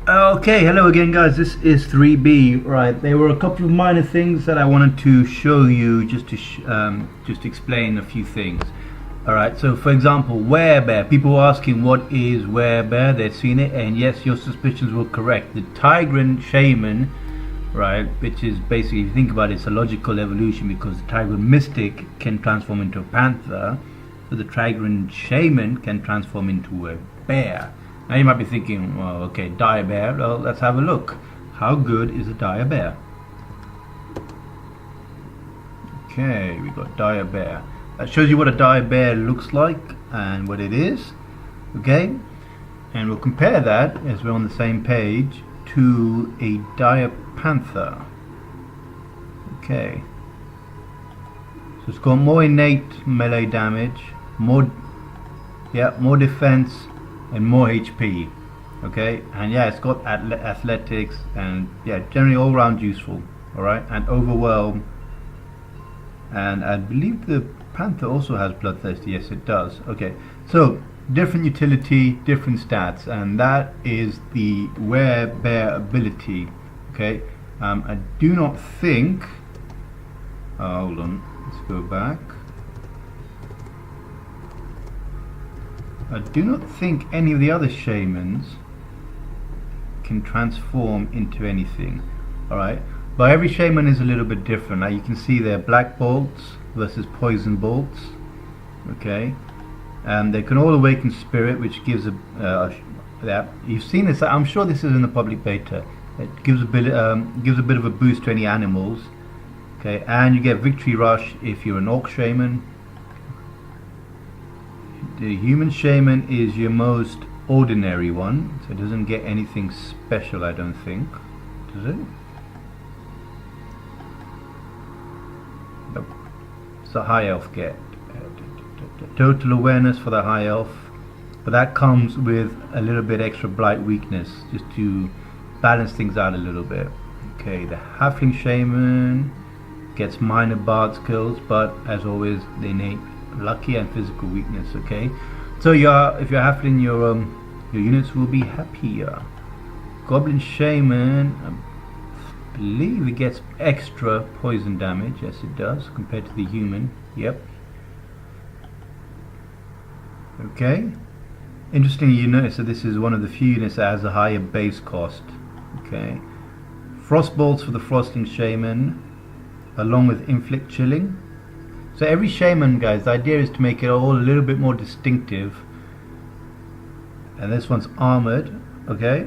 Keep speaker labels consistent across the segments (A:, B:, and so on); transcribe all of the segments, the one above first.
A: Okay, hello again guys, this is 3B. Right, there were a couple of minor things that I wanted to show you just to explain a few things. Alright, so for example, werebear. People were asking what is werebear, they've seen it, and yes, your suspicions were correct. The Tigran shaman, right, which is basically, if you think about it, it's a logical evolution because the Tigran mystic can transform into a panther, so the Tigran shaman can transform into a bear. Now you might be thinking, well, okay, dire bear. Well, let's have a look. How good is a dire bear? Okay, we got dire bear. That shows you what a dire bear looks like and what it is. Okay, and we'll compare that, as we're on the same page, to a dire panther. Okay, so it's got more innate melee damage, more defense, and more HP. Okay, and yeah, it's got athletics, and yeah, generally all round useful. Alright, and overwhelm, and I believe the panther also has bloodthirsty. Yes, it does. Okay, so different utility, different stats, and that is the werebear ability. Okay, I do not think, hold on, let's go back. I do not think any of the other shamans can transform into anything. Alright, but every shaman is a little bit different. Now you can see there black bolts versus poison bolts. Okay, and they can all awaken spirit, which gives a you've seen this. I'm sure this is in the public beta. It gives a bit of a boost to any animals. Okay, and you get victory rush if you're an orc shaman. The human shaman is your most ordinary one, so it doesn't get anything special, I don't think. Does it? Nope. It's a high elf get. Total awareness for the high elf, but that comes with a little bit extra blight weakness, just to balance things out a little bit. Okay, the halfling shaman gets minor bard skills, but as always, they innate lucky and physical weakness. Okay, so if you're halfling, your units will be happier. Goblin shaman, I believe it gets extra poison damage. Yes, it does, compared to the human. Yep. Okay, interesting, you notice that this is one of the few units that has a higher base cost. Okay, frost bolts for the frosting shaman, along with inflict chilling. So every shaman, guys, the idea is to make it all a little bit more distinctive. And this one's armored. Okay,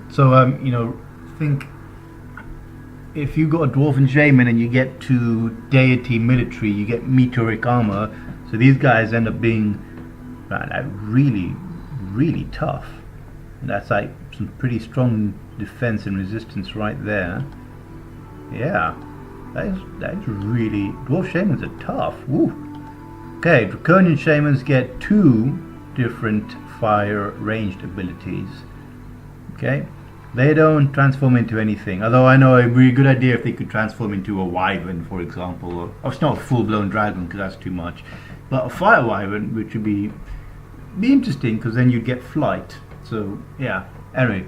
A: so you know, think if you got a dwarven shaman and you get to deity military, you get meteoric armor. So these guys end up being really tough. And that's like some pretty strong defense and resistance right there. Yeah. That is really, dwarf shamans are tough. Woo. Okay, draconian shamans get 2 different fire ranged abilities. Okay, they don't transform into anything, although I know it would be a good idea if they could transform into a wyvern, for example, or it's not a full-blown dragon because that's too much, but a fire wyvern, which would be interesting because then you'd get flight. So yeah, anyway,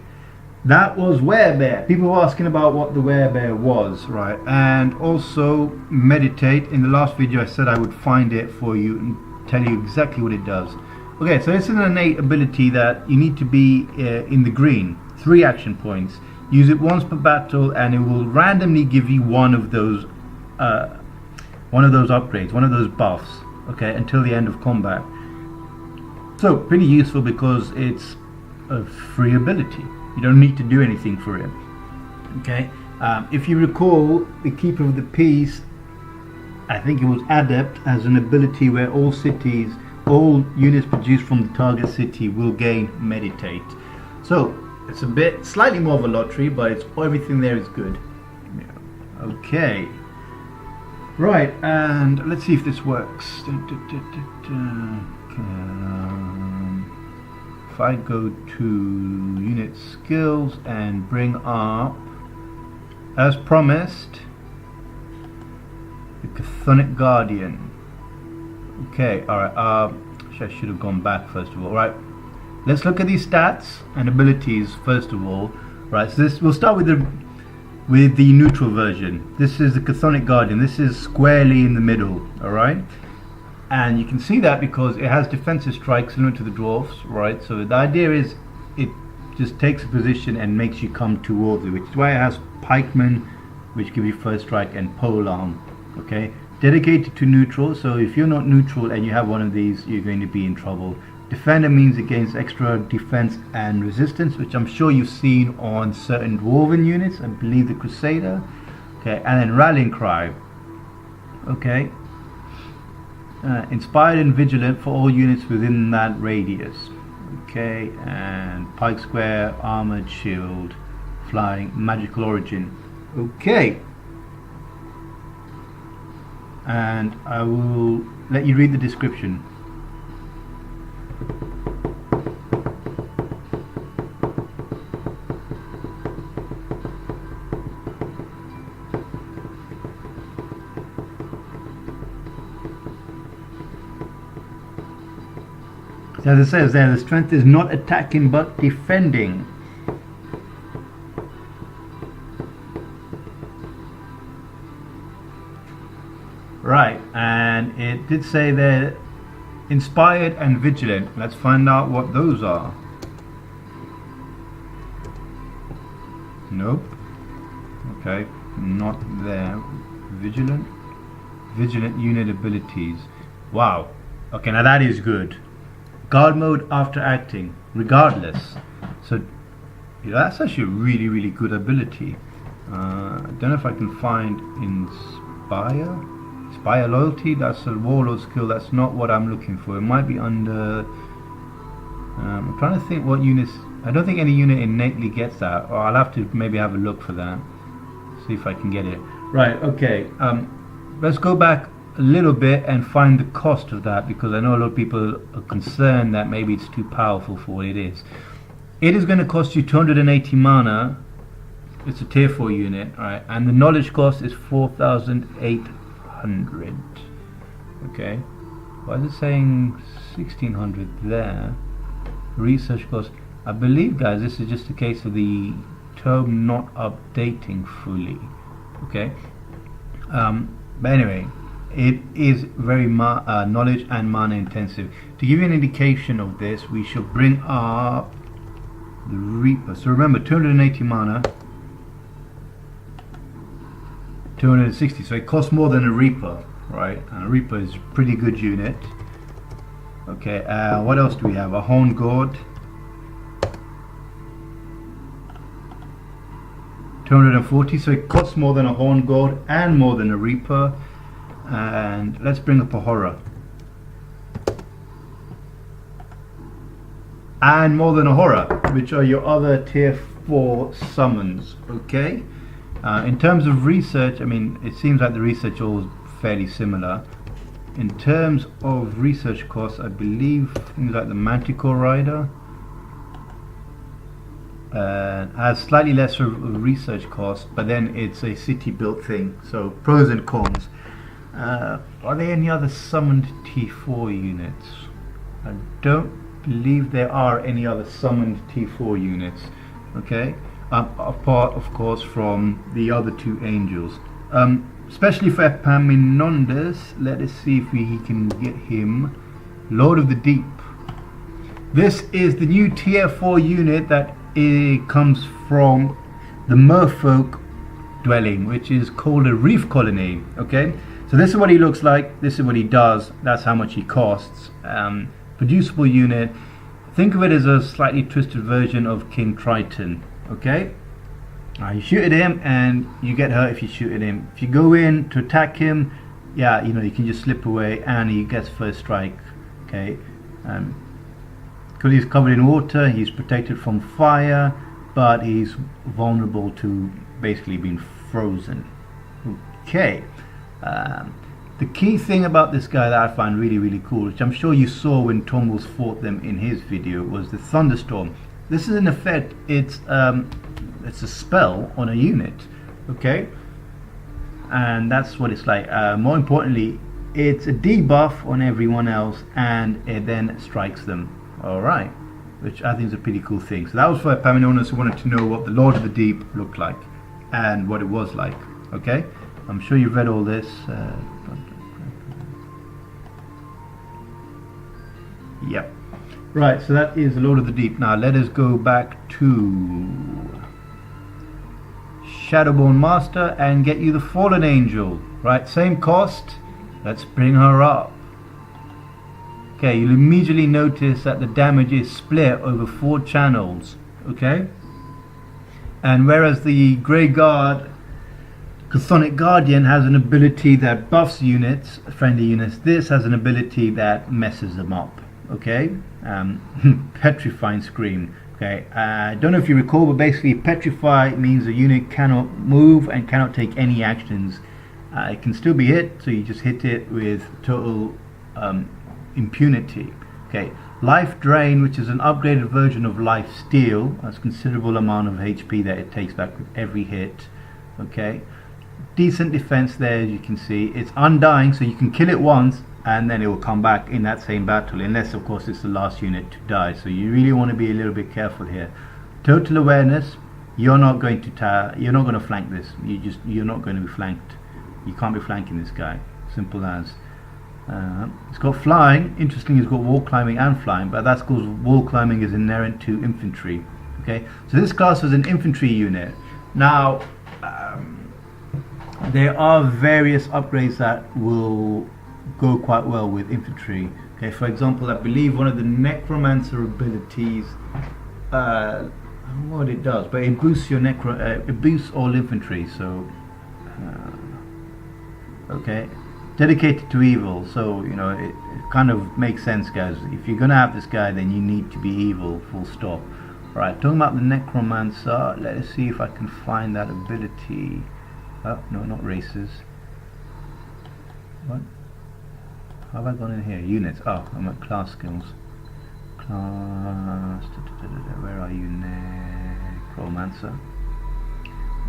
A: that was werebear. People were asking about what the werebear was, right? And also meditate. In the last video I said I would find it for you and tell you exactly what it does. Okay, so it's an innate ability that you need to be in the green. 3 action points. Use it once per battle and it will randomly give you one of those upgrades, one of those buffs, okay, until the end of combat. So pretty useful because it's a free ability. You don't need to do anything for it. Okay, if you recall, the Keeper of the Peace, I think it was Adept, as an ability where all units produced from the target city will gain Meditate. So it's a bit slightly more of a lottery, but everything there is good. Yeah. Okay, right, and let's see if this works. If I go to unit skills and bring up, as promised, the Chthonic Guardian. Okay, alright, I should have gone back first of all. Right, let's look at these stats and abilities first of all. Right, so we'll start with the neutral version. This is the Chthonic Guardian. This is squarely in the middle, alright? And you can see that because it has defensive strikes similar to the dwarfs, right? So the idea is it just takes a position and makes you come towards it, which is why it has pikemen, which give you first strike, and polearm, okay? Dedicated to neutral, so if you're not neutral and you have one of these, you're going to be in trouble. Defender means against extra defense and resistance, which I'm sure you've seen on certain dwarven units, I believe the Crusader. Okay, and then Rallying Cry. Okay, inspired and vigilant for all units within that radius. Okay, and Pike Square, armored shield, flying, magical origin. Okay, and I will let you read the description. As it says there, the strength is not attacking but defending. Right, and it did say they're inspired and vigilant. Let's find out what those are. Nope. Okay, not there. Vigilant. Vigilant unit abilities. Wow. Okay, now that is good. Guard mode after acting, regardless. So that's actually a really, really good ability. I don't know if I can find Inspire. Inspire loyalty. That's a warlord skill. That's not what I'm looking for. It might be under. I'm trying to think what units. I don't think any unit innately gets that. Or I'll have to maybe have a look for that. See if I can get it. Right. Okay. Let's go back a little bit and find the cost of that, because I know a lot of people are concerned that maybe it's too powerful for what it is. It is going to cost you 280 mana. It's a tier 4 unit, right? And the knowledge cost is 4,800. Okay, why is it saying 1,600 there? Research cost, I believe, guys, this is just a case of the tome not updating fully. Okay, but anyway, it is very knowledge and mana intensive. To give you an indication of this, we shall bring up the Reaper. So remember, 280 mana, 260. So it costs more than a Reaper, right? And a Reaper is a pretty good unit. Okay, what else do we have? A Horn Guard, 240. So it costs more than a Horn Guard and more than a Reaper. And let's bring up a Horror. And more than a Horror, which are your other tier 4 summons. Okay. In terms of research, I mean, it seems like the research all is fairly similar. In terms of research costs, I believe things like the Manticore Rider has slightly less of research cost, but then it's a city built thing. So pros and cons. Are there any other summoned T4 units? I don't believe there are any other summoned T4 units. Okay, apart of course from the other 2 angels. Especially for Epaminondas, let us see if we can get him. Lord of the Deep. This is the new tier 4 unit that comes from the Merfolk dwelling, which is called a Reef Colony. Okay, so this is what he looks like, this is what he does, that's how much he costs. Producible unit. Think of it as a slightly twisted version of King Triton. Okay, you shoot at him and you get hurt if you shoot at him. If you go in to attack him, yeah, you know, you can just slip away and he gets first strike. Okay, because he's covered in water, he's protected from fire, but he's vulnerable to basically being frozen. Okay, the key thing about this guy that I find really, really cool, which I'm sure you saw when Tomos fought them in his video, was the Thunderstorm. This is in effect, it's a spell on a unit, okay, and that's what it's like. More importantly, it's a debuff on everyone else, and it then strikes them. All right, which I think is a pretty cool thing. So that was for family owners who wanted to know what the Lord of the Deep looked like and what it was like. Okay, I'm sure you've read all this. Yep. Right, so that is the Lord of the Deep. Now let us go back to Shadowborn Master and get you the Fallen Angel. Right, same cost. Let's bring her up. Okay, you'll immediately notice that the damage is split over 4 channels. Okay, and whereas the Grey Guard Chthonic Guardian has an ability that buffs units, friendly units, this has an ability that messes them up. Okay, Petrifying Scream. Okay, I don't know if you recall, but basically petrify means the unit cannot move and cannot take any actions. It can still be hit, so you just hit it with total impunity. Okay, Life Drain, which is an upgraded version of Life Steal. That's a considerable amount of HP that it takes back with every hit. Okay, decent defense there, as you can see. It's undying, so you can kill it once and then it will come back in that same battle, unless of course it's the last unit to die. So you really want to be a little bit careful here. Total awareness, you're not going to flank this. You're not going to be flanked. You can't be flanking this guy. Simple as. It's got flying. Interestingly, it's got wall climbing and flying, but that's because wall climbing is inherent to infantry. Okay, so this class is an infantry unit. Now there are various upgrades that will go quite well with infantry. Okay, for example, I believe one of the necromancer abilities, I don't know what it does, but it boosts your it boosts all infantry. So okay, dedicated to evil. So you know it kind of makes sense, guys. If you're gonna have this guy, then you need to be evil, full stop. Right, talking about the necromancer, let us see if I can find that ability. Oh no, not races. What? How have I gone in here? Units. Oh, I'm at class skills. Class. Where are you? Necromancer.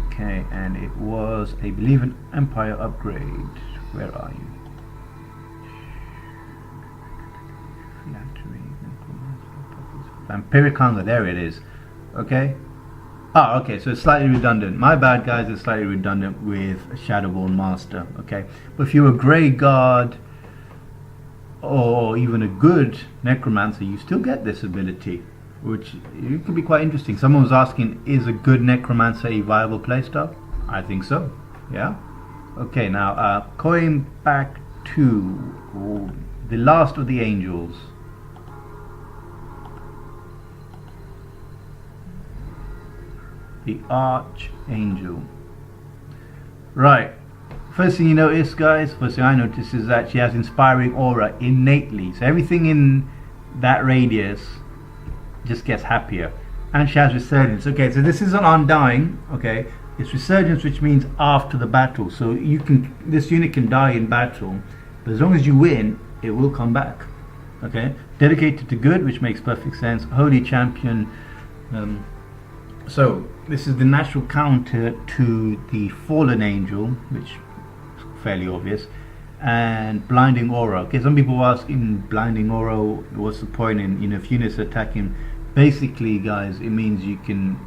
A: Okay, and it was, I believe, an Empire upgrade. Where are you? Vampiric Hunger. There it is. Okay. Ah, okay, so it's slightly redundant. My bad, guys. It's slightly redundant with Shadowborn Master. Okay, but if you're a Grey Guard or even a good Necromancer, you still get this ability, which it could be quite interesting. Someone was asking, is a good Necromancer a viable playstyle? I think so. Yeah. Okay, now going back to the last of the angels. The Archangel. Right. First thing you notice, guys, first thing I notice is that she has inspiring aura innately. So everything in that radius just gets happier. And she has resurgence. Okay, so this isn't undying, okay? It's resurgence, which means after the battle. So you can, this unit can die in battle, but as long as you win, it will come back. Okay? Dedicated to good, which makes perfect sense. Holy Champion. So this is the natural counter to the Fallen Angel, which is fairly obvious, and Blinding Aura. Okay, some people ask, in Blinding Aura, what's the point in, you know, if units are attacking? Basically, guys, it means you can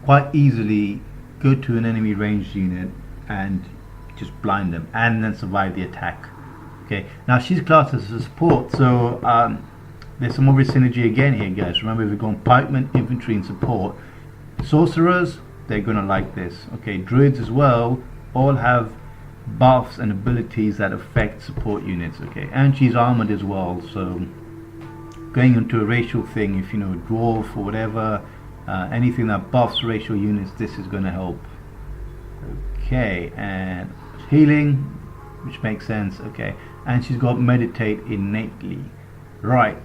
A: quite easily go to an enemy ranged unit and just blind them and then survive the attack. Okay, now she's classed as a support, so there's some obvious synergy again here, guys. Remember, we've gone pikemen, infantry, and support. Sorcerers, they're gonna like this. Okay, druids as well, all have buffs and abilities that affect support units. Okay, and she's armored as well, so going into a racial thing, if you know, dwarf or whatever, anything that buffs racial units, this is gonna help. Okay, and healing, which makes sense. Okay, and she's got meditate innately. Right.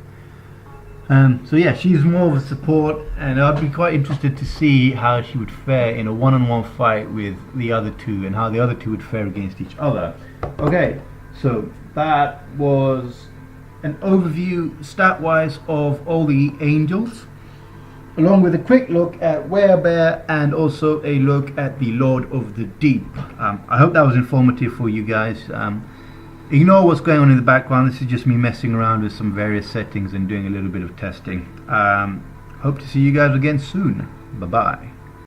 A: So yeah, she's more of a support, and I'd be quite interested to see how she would fare in a one-on-one fight with the other two, and how the other two would fare against each other. Okay, so that was an overview stat-wise of all the angels, along with a quick look at Werebear and also a look at the Lord of the Deep. I hope that was informative for you guys. Ignore what's going on in the background. This is just me messing around with some various settings and doing a little bit of testing. Hope to see you guys again soon. Bye bye.